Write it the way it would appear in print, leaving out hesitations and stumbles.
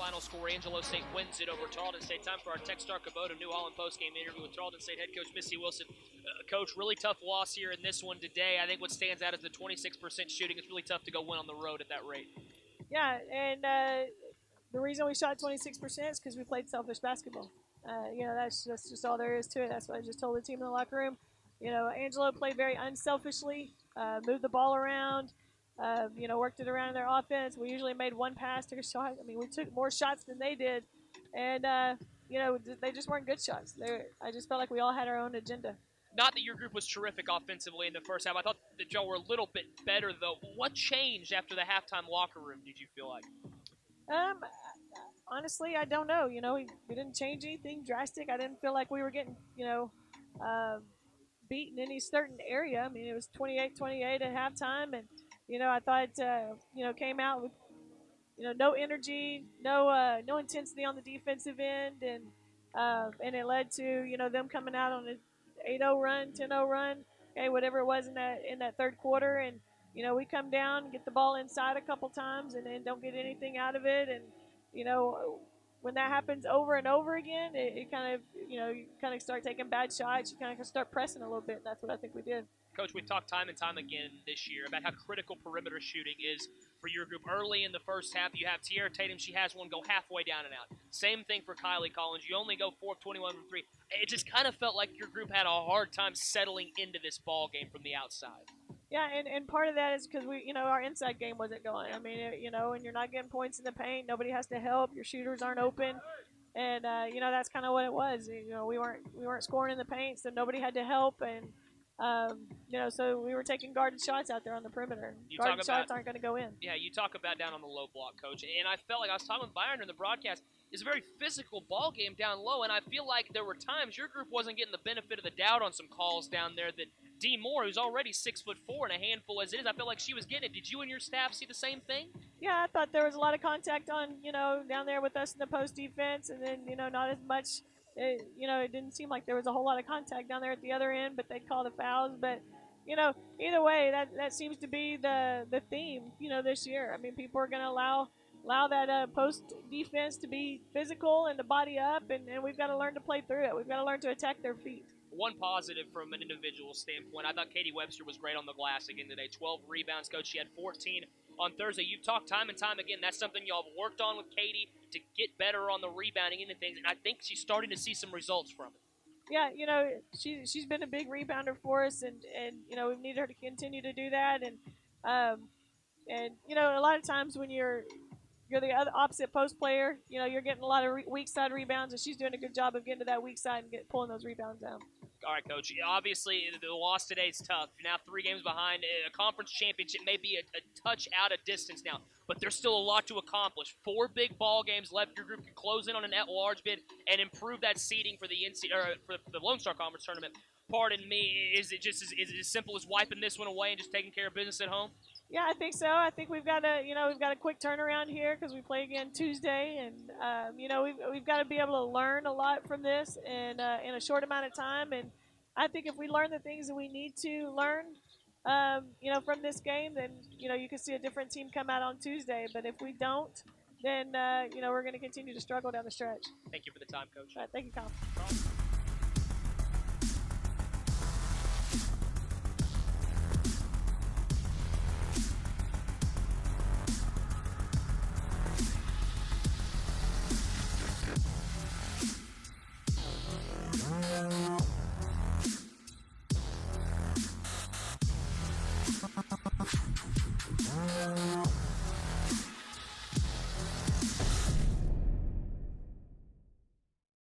final score. Angelo State wins it over Tarleton State. Time for our Techstar Kubota New Holland postgame interview with Tarleton State head coach Missy Wilson. Coach, really tough loss here in this one today. I think what stands out is the 26% shooting. It's really tough to go win on the road at that rate. Yeah, and the reason we shot 26% is because we played selfish basketball. That's just all there is to it. That's what I just told the team in the locker room. Angelo played very unselfishly, moved the ball around, worked it around in their offense. We usually made one pass, took a shot. I mean, we took more shots than they did, and they just weren't good shots. I just felt like we all had our own agenda. Not that your group was terrific offensively in the first half. I thought that y'all were a little bit better, though. What changed after the halftime locker room, did you feel like? Honestly, I don't know. We didn't change anything drastic. I didn't feel like we were getting, beaten in any certain area. I mean, it was 28-28 at halftime, and, I thought, came out with, no energy, no intensity on the defensive end, and it led to, them coming out on an 8-0 run, 10-0 run, okay, whatever it was in that third quarter, and, we come down, get the ball inside a couple times, and then don't get anything out of it, and, when that happens over and over again, it kind of, you kind of start taking bad shots. You kind of start pressing a little bit, and that's what I think we did. Coach, we've talked time and time again this year about how critical perimeter shooting is for your group. Early in the first half, you have Tiara Tatum. She has one go halfway down and out. Same thing for Kylie Collins. You only go 4 of 21 from 3. It just kind of felt like your group had a hard time settling into this ball game from the outside. Yeah, and part of that is because our inside game wasn't going. I mean, and you're not getting points in the paint. Nobody has to help. Your shooters aren't open, and that's kind of what it was. We weren't scoring in the paint, so nobody had to help, and so we were taking guarded shots out there on the perimeter. Guarded shots aren't going to go in. Yeah, you talk about down on the low block, Coach, and I felt like I was talking with Byron in the broadcast. It's a very physical ball game down low, and I feel like there were times your group wasn't getting the benefit of the doubt on some calls down there that Dee Moore, who's already 6'4" and a handful as it is, I feel like she was getting it. Did you and your staff see the same thing? Yeah, I thought there was a lot of contact on, down there with us in the post defense, and then, not as much. It didn't seem like there was a whole lot of contact down there at the other end, but they'd call the fouls. But, either way, that seems to be the theme, this year. I mean, people are going to allow that post defense to be physical and to body up, and we've got to learn to play through it. We've got to learn to attack their feet. One positive from an individual standpoint, I thought Katie Webster was great on the glass again today. 12 rebounds, Coach. She had 14 on Thursday. You've talked time and time again. That's something y'all have worked on with Katie to get better on the rebounding and things, and I think she's starting to see some results from it. Yeah, she's been a big rebounder for us, and we've needed her to continue to do that. And a lot of times when you're the other opposite post player, you're getting a lot of weak side rebounds, and she's doing a good job of getting to that weak side and pulling those rebounds down. All right, Coach. Obviously, the loss today is tough. Now 3 games behind. A conference championship may be a touch out of distance now, but there's still a lot to accomplish. 4 big ball games left. Your group can close in on an at-large bid and improve that seeding for the for the Lone Star Conference tournament. Pardon me. Is it as simple as wiping this one away and just taking care of business at home? Yeah, I think so. I think we've got a quick turnaround here because we play again Tuesday, and we've got to be able to learn a lot from this in a short amount of time. And I think if we learn the things that we need to learn, from this game, then you can see a different team come out on Tuesday. But if we don't, then we're going to continue to struggle down the stretch. Thank you for the time, Coach. All right, thank you, Colin.